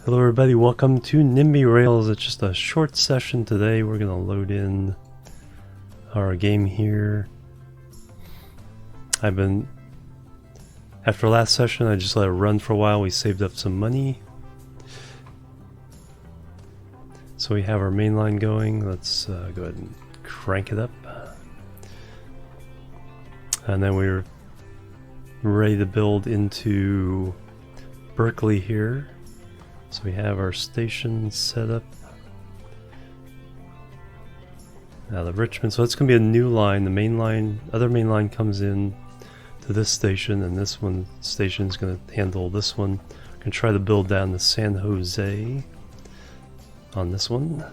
Hello everybody, welcome to NIMBY Rails. It's just a short session today. We're going to load in our game here. After last session, I just let it run for a while. We saved up some money. So we have our main line going. Let's go ahead and crank it up. And then we're ready to build into Berkeley here. So we have our station set up. Now the Richmond, so it's going to be a new line. The main line, other main line comes in to this station, and this one station is going to handle this one. I'm going to try to build down to San Jose on this one.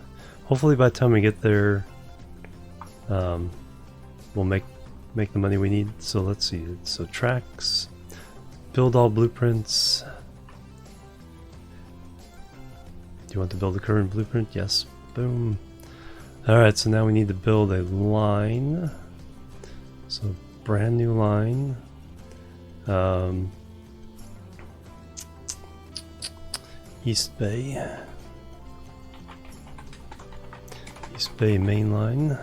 Hopefully by the time we get there, we'll make the money we need. So let's see. So tracks, build all blueprints. Do you want to build the current blueprint? Yes. Boom. Alright, so now we need to build a line. So brand new line. East Bay. East Bay main line.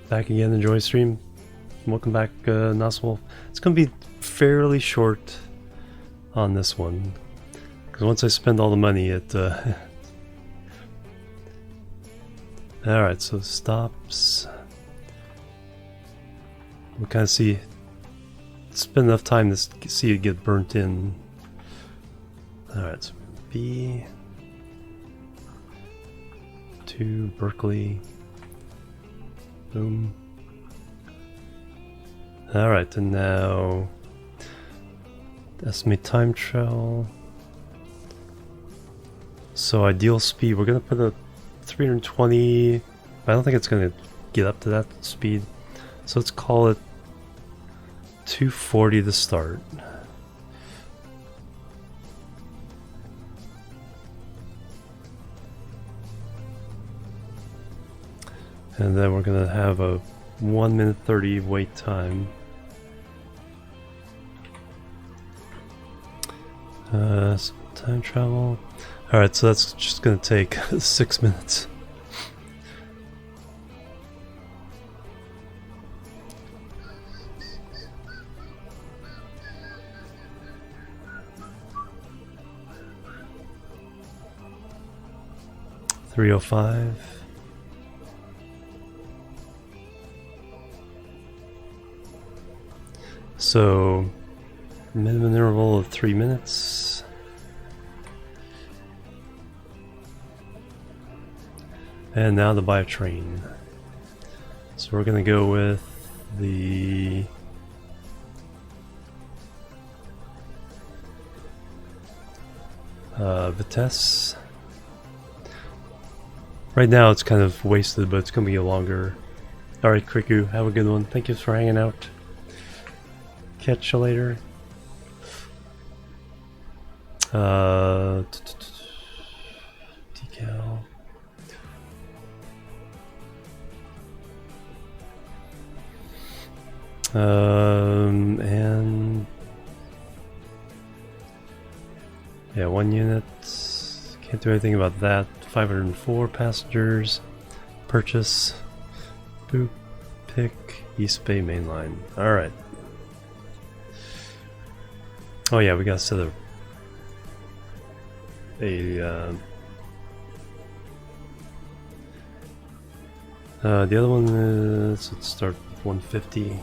Back again, enjoy stream. Welcome back, Noswolf. It's going to be fairly short on this one, because once I spend all the money, it alright, so stops. We'll kind of spend enough time to see it get burnt in. Alright, so B to Berkeley. Boom. Alright, and now estimate time travel. So ideal speed, we're gonna put a 320. I don't think it's gonna get up to that speed. So let's call it 240 to start. And then we're gonna have a 1 minute 30 wait time. Some time travel. Alright, so that's just gonna take 6 minutes. $3:05. So minimum interval of 3 minutes. And now to buy a train. So we're gonna go with the Vitesse. Right now it's kind of wasted, but it's gonna be a longer. Alright, Kriku, have a good one. Thank you for hanging out. Catch you later. Decal. And yeah, 1 unit. Can't do anything about that. 504 passengers. Purchase. Boop. Pick. East Bay mainline. All right. Oh yeah, we gotta set the other one is, let's start with 150.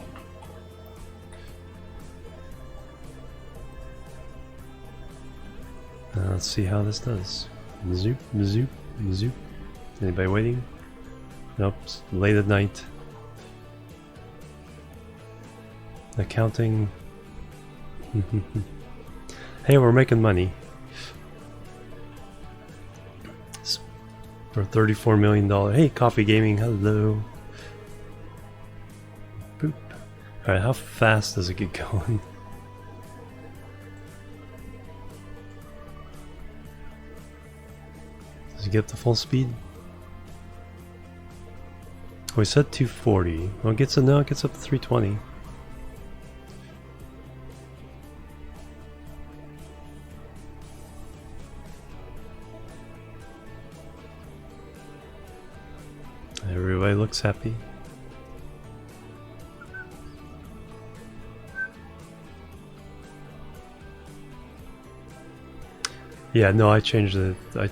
Let's see how this does. Zoop, zoop, zoop. Anybody waiting? Nope, it's late at night. Accounting. Hey, we're making money. For $34 million. Hey, Coffee Gaming, hello. Boop. Alright, how fast does it get going? Does it get up to full speed? We said 240. Well, it gets up to 320. looks happy. Yeah, no, I changed it. I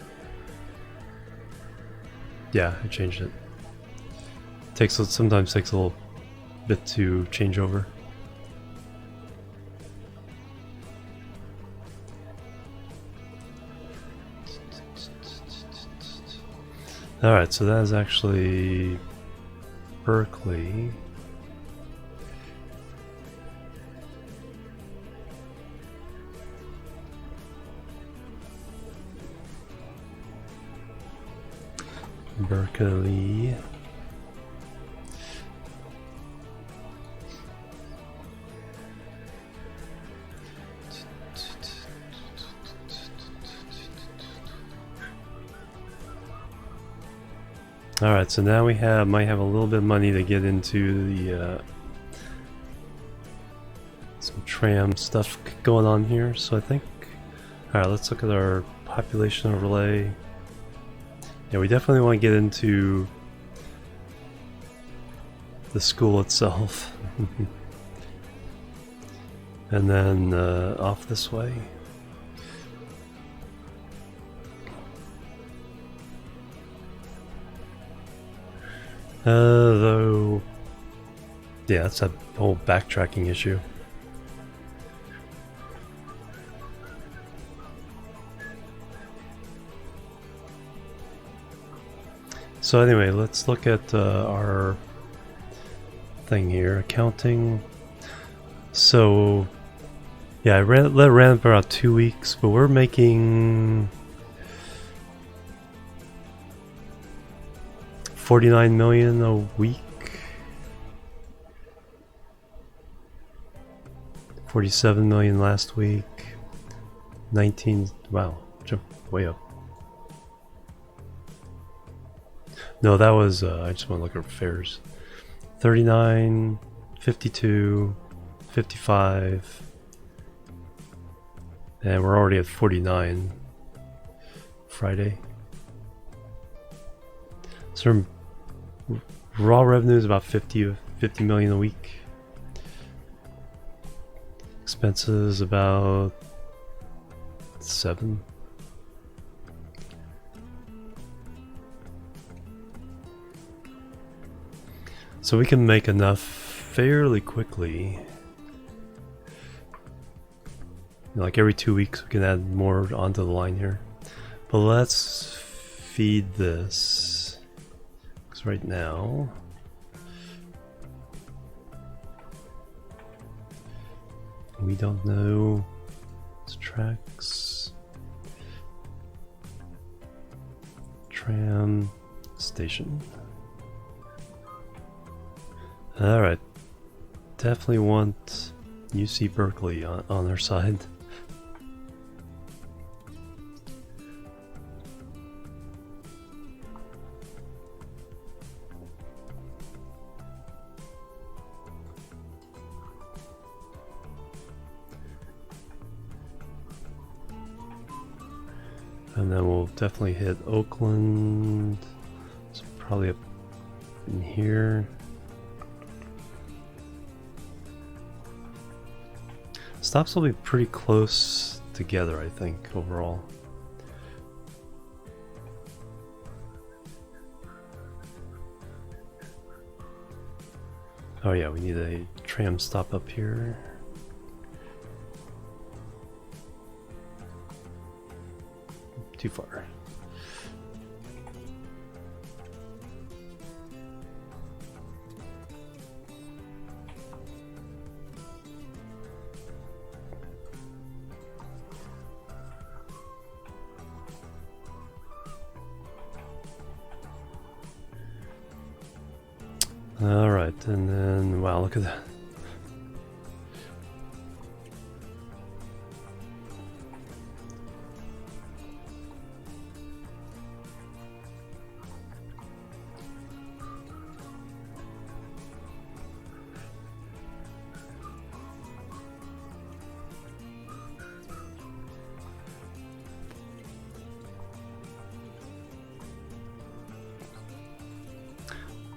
changed it. Sometimes takes a little bit to change over. Alright, so that is actually Berkeley. Berkeley. Alright, so now we might have a little bit of money to get into the some tram stuff going on here. So I think, alright, let's look at our population overlay. Yeah, we definitely want to get into the school itself. And then off this way. Though, yeah, that's a whole backtracking issue. So anyway, let's look at our thing here, accounting. So, yeah, I let it run for about 2 weeks, but we're making 49 million a week. 47 million last week. 19, wow, jumped way up. No, that was, I just want to look at fares. 39, 52, 55, and we're already at 49 Friday. So raw revenue is about 50 million a week. Expenses about 7. So we can make enough fairly quickly. Like every 2 weeks we can add more onto the line here. But let's feed this. Because right now we don't know. It's tracks. Tram station. Alright, definitely want UC Berkeley on our side. And then we'll definitely hit Oakland, so probably up in here. Stops will be pretty close together, I think, overall. Oh yeah, we need a tram stop up here. Too far. Alright, and then, wow, look at that.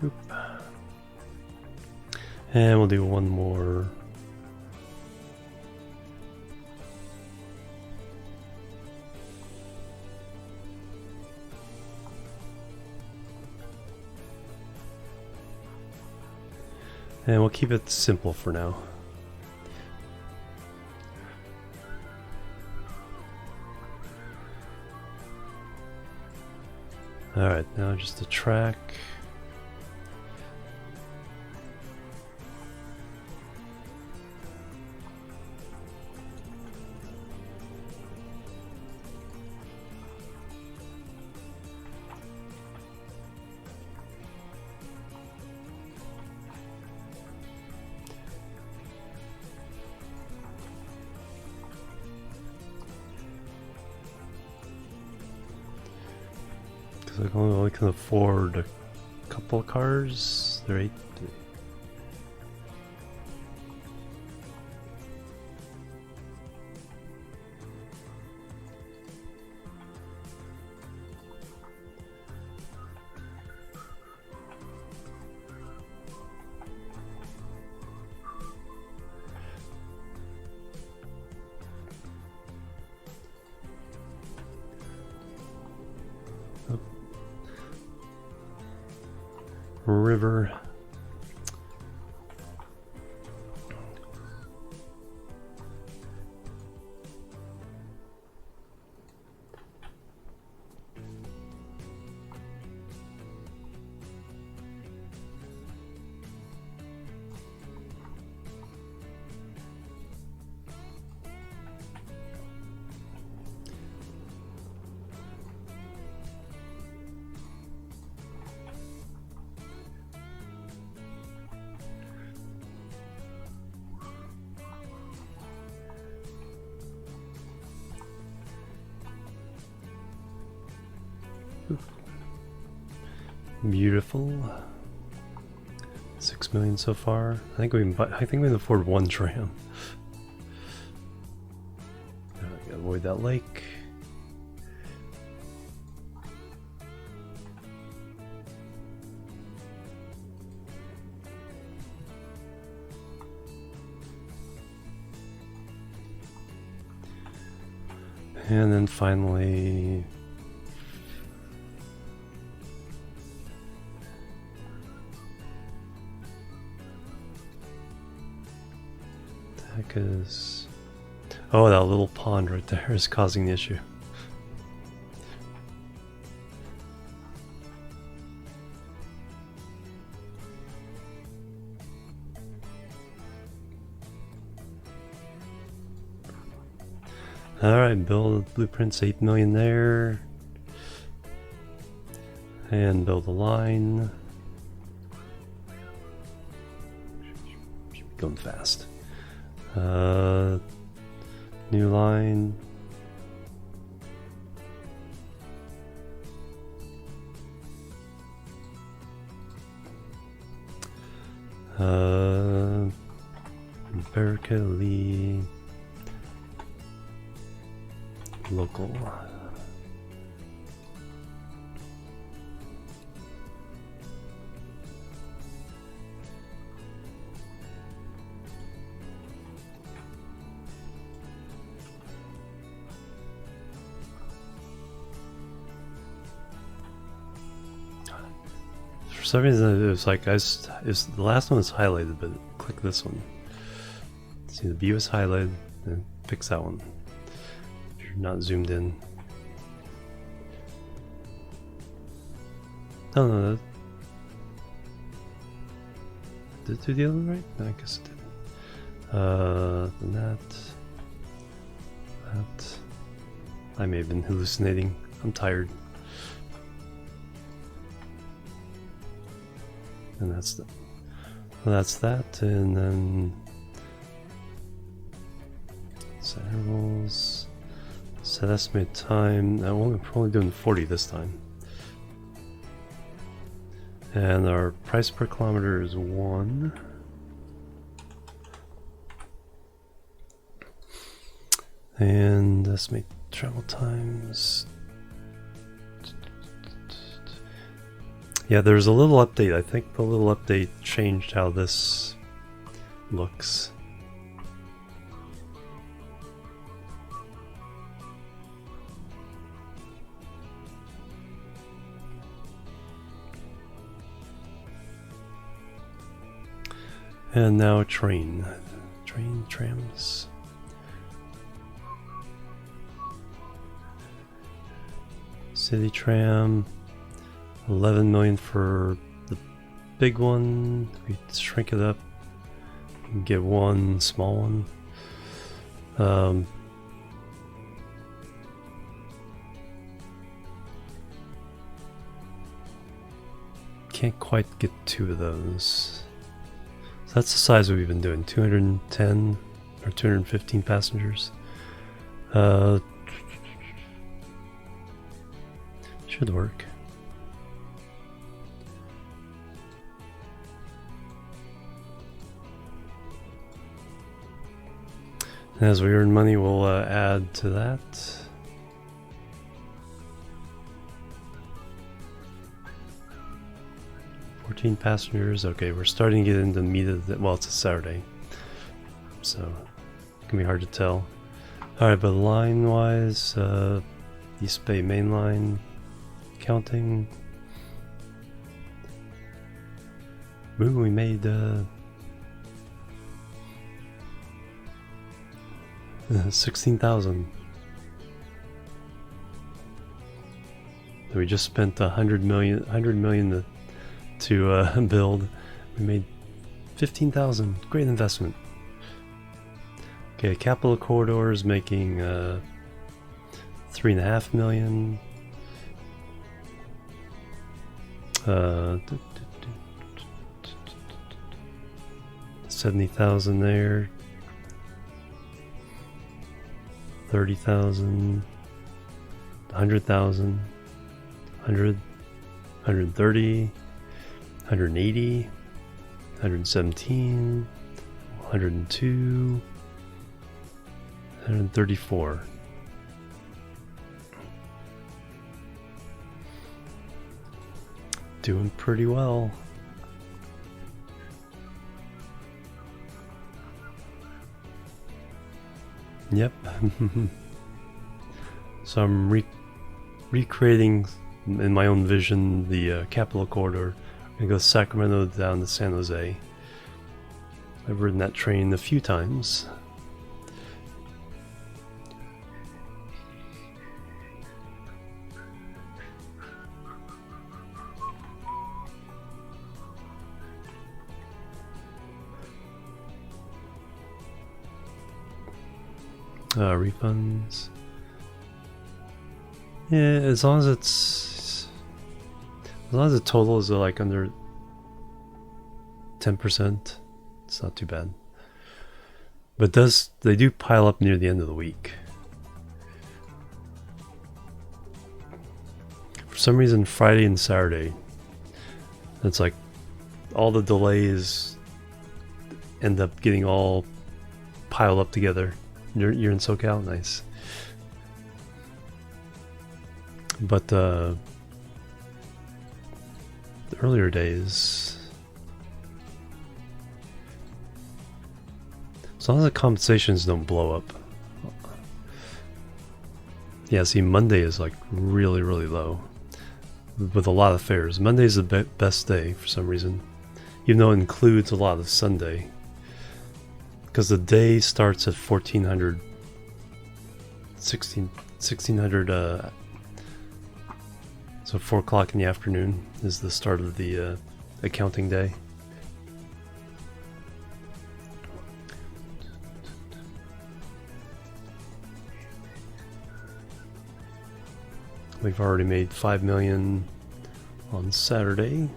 Oop. And we'll do one more. And we'll keep it simple for now. Alright, now just a track. I only can afford a couple cars. They're 8. River. Beautiful. 6 million so far. I think we can afford one tram. Gotta avoid that lake. And then finally is... Oh, that little pond right there is causing the issue. Alright, build blueprints, 8 million there. And build a line. Should be going fast. New line. Berkeley. Local. For some reason, it was like the last one is highlighted, but click this one. See, the view is highlighted, and fix that one. If you're not zoomed in. No. Did it do the other one right? No, I guess it didn't. Then that. I may have been hallucinating. I'm tired. And that's that, and then set intervals, set estimate time. We're probably doing 40 this time. And our price per kilometer is 1. And estimate travel times. Yeah, there's a little update. I think the little update changed how this looks. And now train. Train, trams. City tram. 11 million for the big one. We shrink it up and get one small one. Can't quite get 2 of those. So that's the size we've been doing. 210 or 215 passengers. Should work. As we earn money, we'll add to that. Passengers. Okay, we're starting to get into the meat of the, well, it's a Saturday, so it can be hard to tell. Alright, but line-wise, East Bay Main Line, counting. Ooh, we made 16,000. We just spent 100 million to build. We made 15,000. Great investment. Okay, Capital Corridor is making 3.5 million. 70,000 there. 30,000. 100,000. 100. 130. 180, 117, 102, 134. Doing pretty well. Yep. So I'm recreating in my own vision the Capital Corridor. I go Sacramento down to San Jose. I've ridden that train a few times. Refunds. Yeah, as long as the total is like under 10%, it's not too bad. But they do pile up near the end of the week. For some reason, Friday and Saturday, it's like all the delays end up getting all piled up together. You're in SoCal? Nice. But the earlier days, as long as the compensations don't blow up. Yeah, see, Monday is like really, really low with a lot of fares. Monday's the best day for some reason, even though it includes a lot of Sunday, because the day starts at 1400, 1600. So 4 o'clock in the afternoon is the start of the accounting day. We've already made 5 million on Saturday.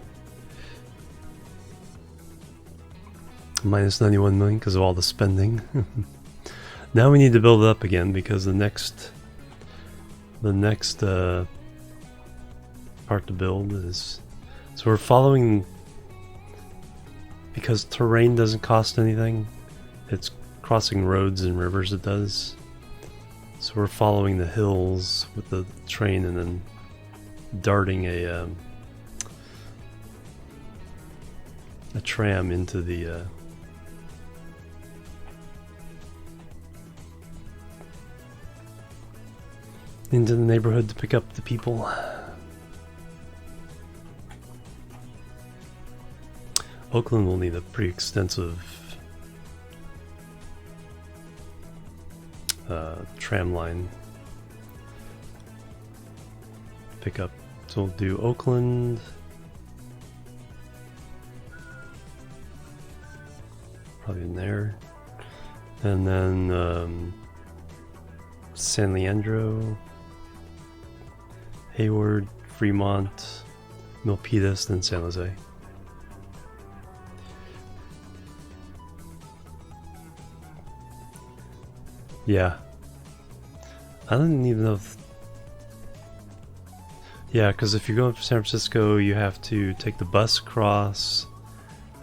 Minus 91 million because of all the spending. Now we need to build it up again because the next part to build is, so we're following, because terrain doesn't cost anything, it's crossing roads and rivers it does. So we're following the hills with the train and then darting a a tram into the neighborhood to pick up the people. Oakland will need a pretty extensive tram line pickup. So we'll do Oakland, probably in there, and then San Leandro, Hayward, Fremont, Milpitas, then San Jose. Yeah. I don't even know if... Yeah, because if you're going from San Francisco, you have to take the bus across,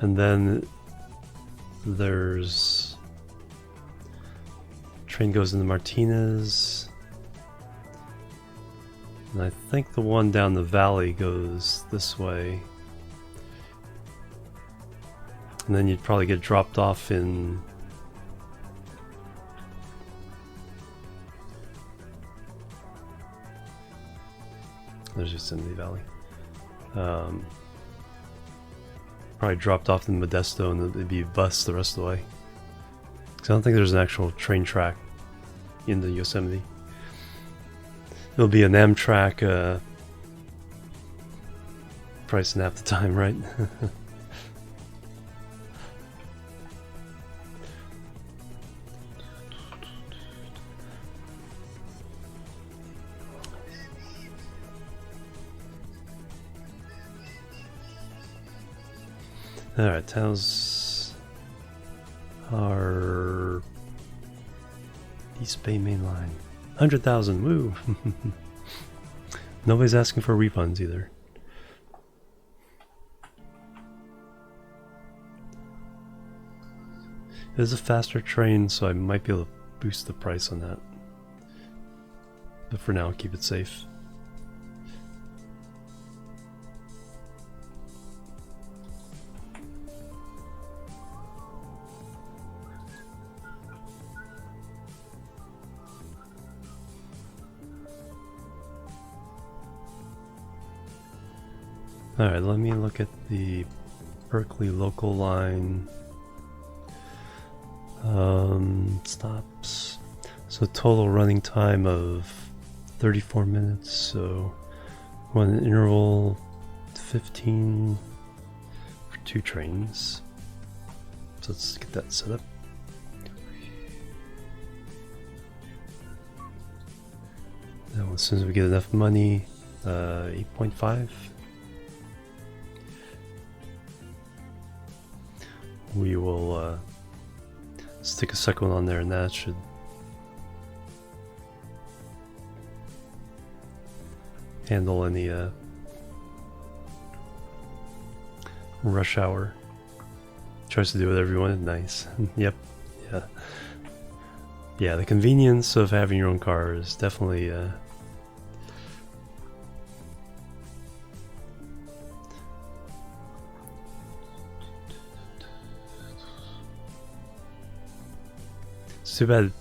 and then there's... Train goes into Martinez. And I think the one down the valley goes this way. And then you'd probably get dropped off in... There's Yosemite Valley. Probably dropped off in Modesto and it'd be a bus the rest of the way. Because I don't think there's an actual train track into Yosemite. It'll be an Amtrak price in half the time, right? Alright, how's our East Bay main line? 100,000, woo! Nobody's asking for refunds either. It is a faster train, so I might be able to boost the price on that. But for now, keep it safe. Alright, let me look at the Berkeley local line. Stops. So total running time of 34 minutes, so one interval 15 for 2 trains. So let's get that set up. Now as soon as we get enough money, 8.5. We will stick a second one on there, and that should handle any rush hour. Tries to do whatever you want. Nice. Yep. Yeah. Yeah, the convenience of having your own car is definitely it's too bad.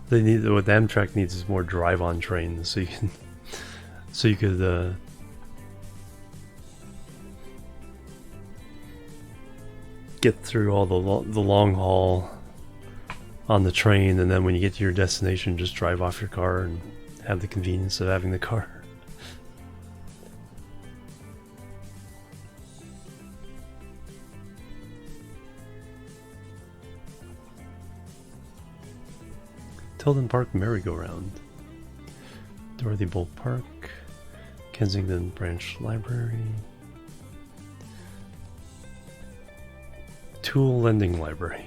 They need, what the Amtrak needs is more drive-on trains, so you can, so you could get through all the long haul on the train, and then when you get to your destination, just drive off your car and have the convenience of having the car. Tilden Park merry-go-round, Dorothy Bolt Park, Kensington Branch Library, Tool Lending Library.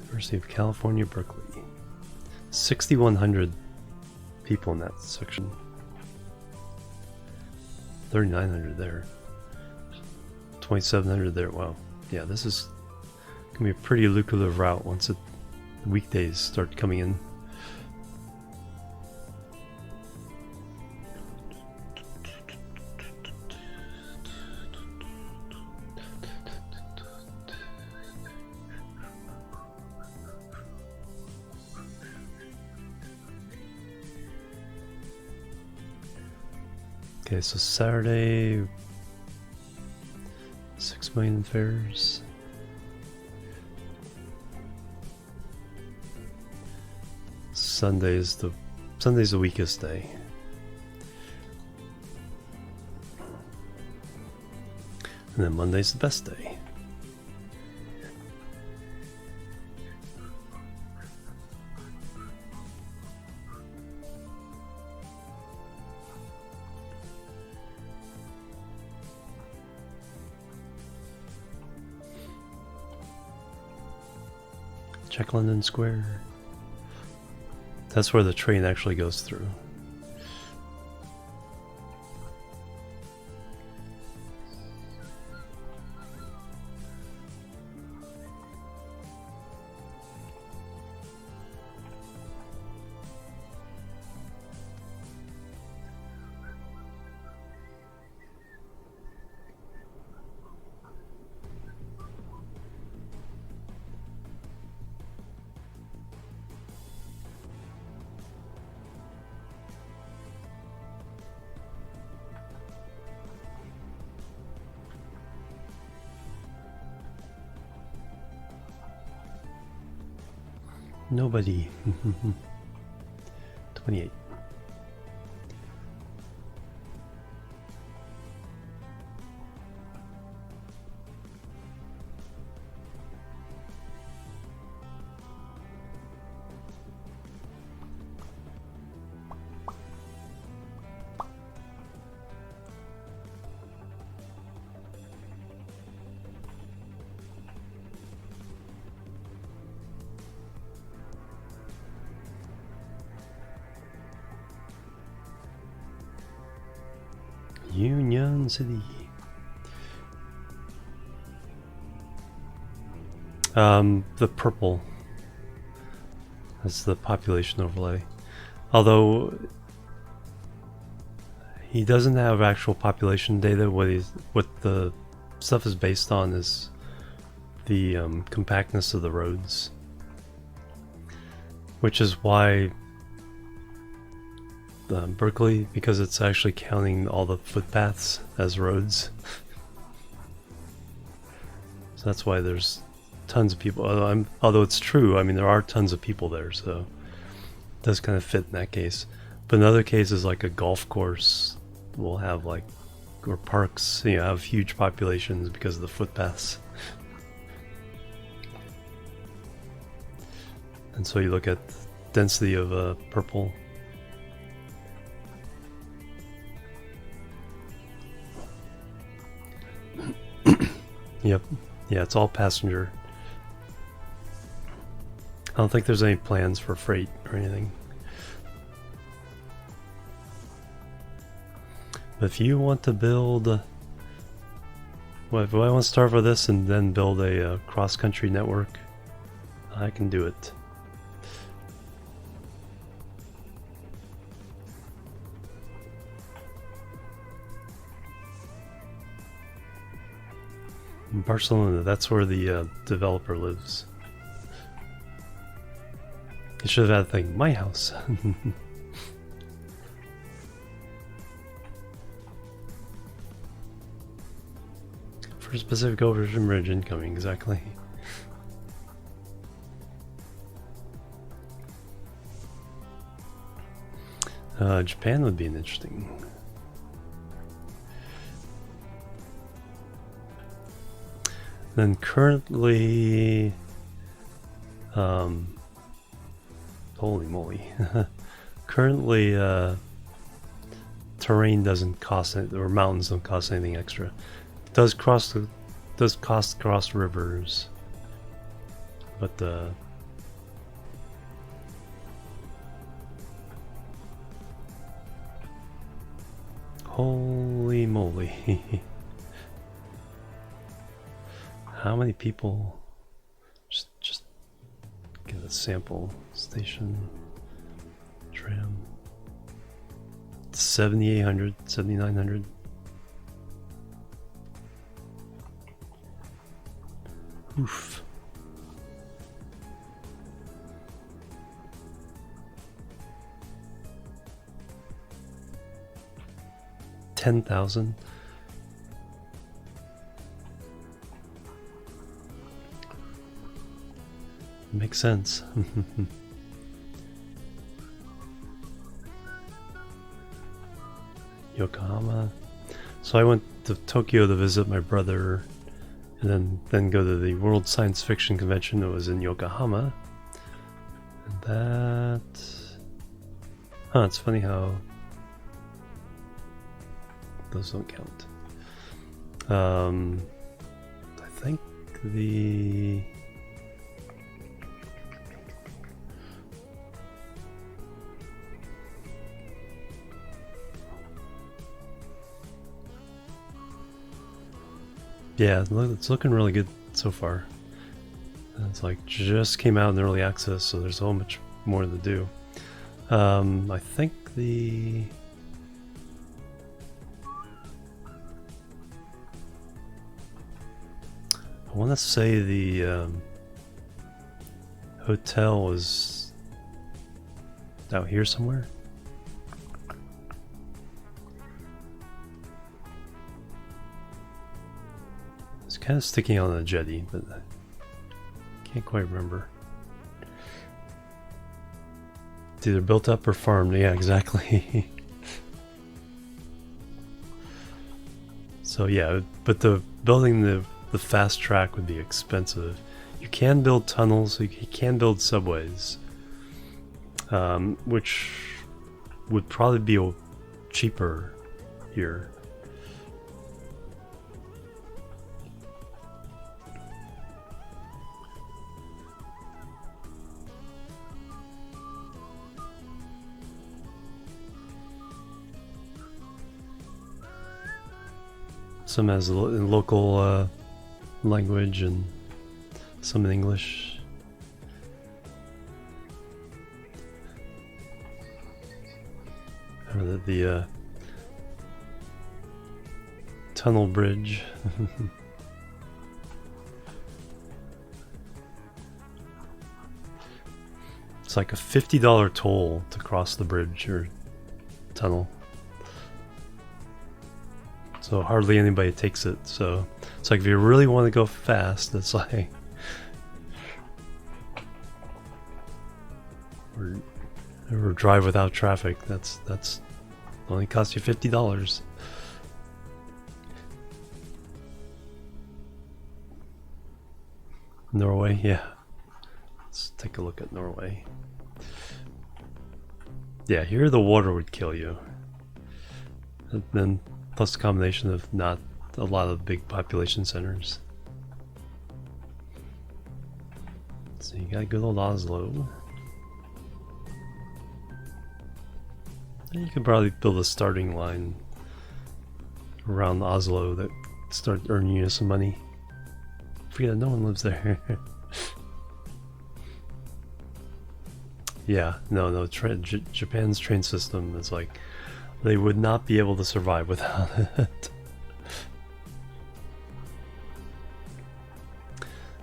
University of California, Berkeley. 6,100 people in that section. 3,900 there. 2,700 there. Wow. Yeah, this is gonna be a pretty lucrative route once the weekdays start coming in. Okay, so Saturday, 6 million fares. Sunday's the weakest day. And then Monday's the best day. Check London Square. That's where the train actually goes through. Nobody. 28. Union City. The purple. That's the population overlay. Although he doesn't have actual population data. What the stuff is based on is the compactness of the roads, which is why Berkeley, because it's actually counting all the footpaths as roads. So that's why there's tons of people. Although it's true, I mean, there are tons of people there, so it does kind of fit in that case. But in other cases, like a golf course will have or parks, have huge populations because of the footpaths. And so you look at the density of purple. Yep. Yeah, it's all passenger. I don't think there's any plans for freight or anything. But if you want to build... Well, if I want to start with this and then build a cross-country network, I can do it. In Barcelona, that's where the developer lives. You should have had a thing, my house. First Pacific Ocean Bridge incoming, exactly. Japan would be an interesting. Then currently, holy moly, currently terrain doesn't cost anything, or mountains don't cost anything extra. It does cost cross rivers, but holy moly. How many people? Just get a sample. Station tram. 7,800, 7,900. Oof. 10,000. Makes sense. Yokohama. So I went to Tokyo to visit my brother, and then go to the World Science Fiction Convention that was in Yokohama. And that... Huh, it's funny how those don't count. I think the... Yeah, it's looking really good so far. It's like just came out in early access, so there's so much more to do. I think the... I want to say the hotel was out here somewhere. It's kind of sticking on a jetty, but I can't quite remember. It's either built up or farmed. Yeah, exactly. So yeah, but building the fast track would be expensive. You can build tunnels, you can build subways, which would probably be cheaper here. Some has in local language and some in English. Or the tunnel bridge. It's like a $50 toll to cross the bridge or tunnel. So hardly anybody takes it. So it's like if you really want to go fast, it's like or drive without traffic. That's only costs you $50. Norway, yeah. Let's take a look at Norway. Yeah, here the water would kill you. And then plus the combination of not a lot of big population centers. So you got good old Oslo. And you could probably build a starting line around Oslo that start earning you some money. Forget that no one lives there. Yeah, no, Japan's train system is like, they would not be able to survive without it.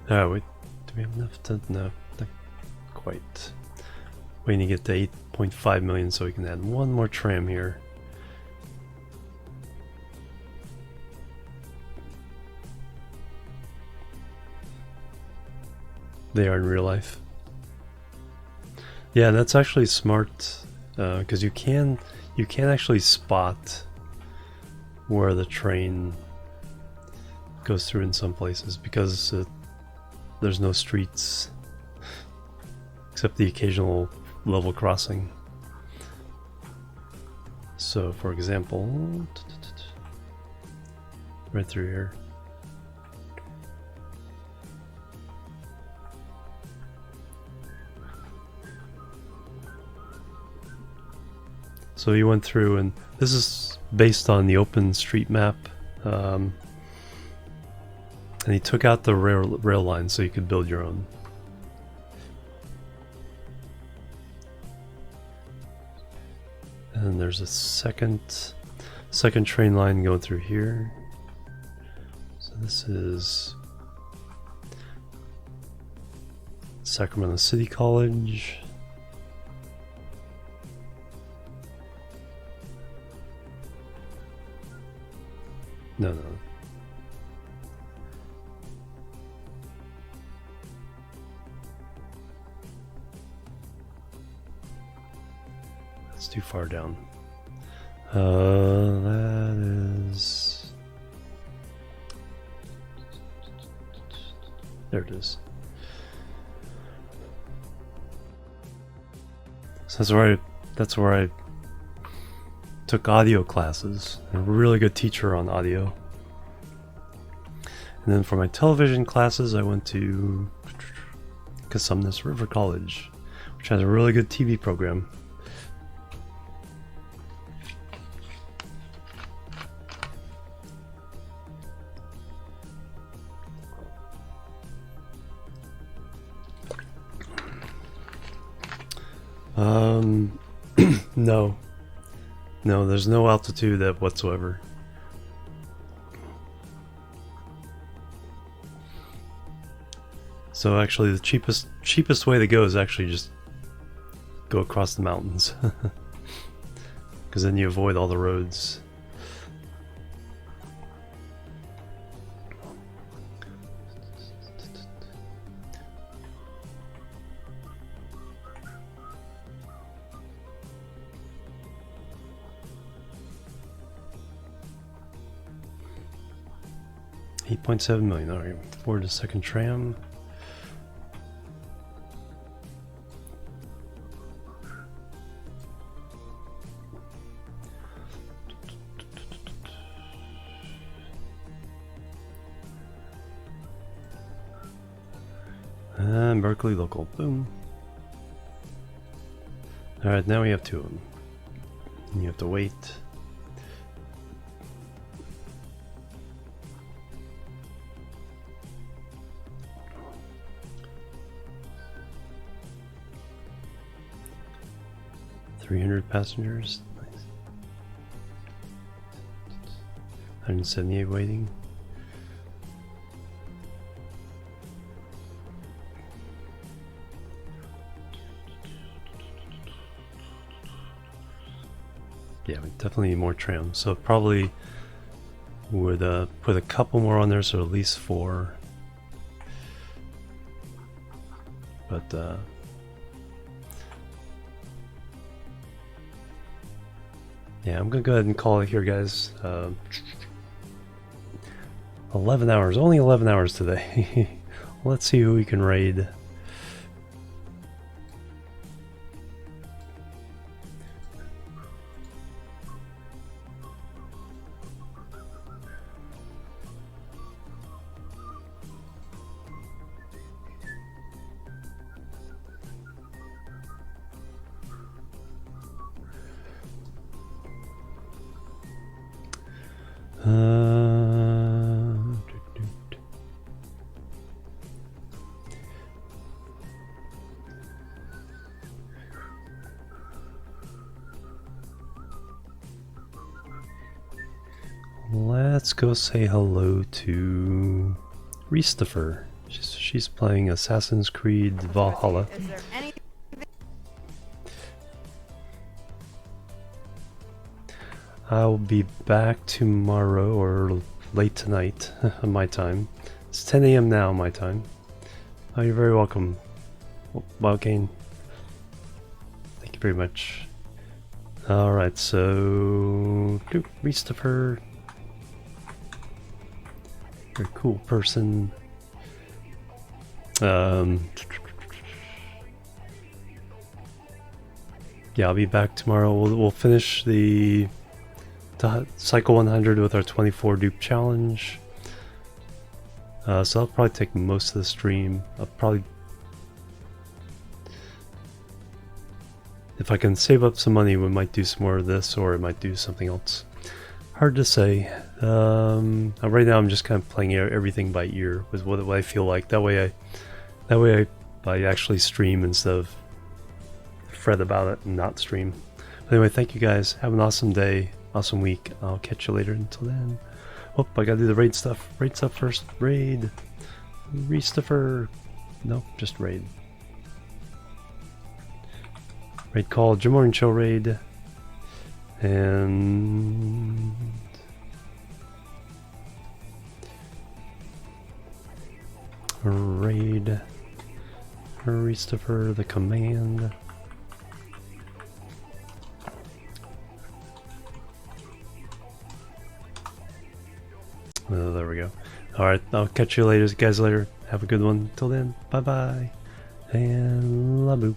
Alright, wait, do we have enough to... No, not quite. Waiting to get to 8.5 million so we can add one more tram here. They are in real life. Yeah, that's actually smart, because you can actually spot where the train goes through in some places, because there's no streets except the occasional level crossing. So for example, right through here. So you went through, and this is based on the OpenStreetMap, and he took out the rail line so you could build your own. And there's a second train line going through here. So this is Sacramento City College. No, no. That's too far down. That is... There it is. So that's where I took audio classes. A really good teacher on audio. And then for my television classes, I went to Cosumnes River College, which has a really good TV program. No, there's no altitude whatsoever. So actually the cheapest way to go is actually just go across the mountains. Because then you avoid all the roads. $8.7 million. Alright, forward to second tram. And Berkeley local. Boom. Alright, now we have two of them. And you have to wait. Passengers. Nice. 178 waiting. Yeah, we definitely need more trams. So probably would put a couple more on there, so at least 4. But yeah, I'm gonna go ahead and call it here, guys. 11 hours, only 11 hours today. Let's see who we can raid. Let's go say hello to Ristifer. She's playing Assassin's Creed Valhalla. Is there any... I'll be back tomorrow or late tonight, my time. It's 10 a.m. now, my time. Oh, you're very welcome, Wildcane. Thank you very much. Alright, so... Ristifer. You're a cool person. Yeah, I'll be back tomorrow. We'll finish the Cycle 100 with our 24 dupe challenge. So I'll probably take most of the stream. I'll probably... If I can save up some money, we might do some more of this, or it might do something else. Hard to say. Right now I'm just kind of playing everything by ear with what I feel like. That way I actually stream instead of fret about it and not stream. But anyway, thank you guys. Have an awesome day, awesome week. I'll catch you later. Until then. Oh, I gotta do the raid stuff. Raid stuff first. Raid. Ristifer. Nope, just raid. Raid call. Jimorian show raid. And trade Christopher the command. Oh, there we go. Alright, I'll catch you later, guys later. Have a good one. Till then, bye bye. And la boop.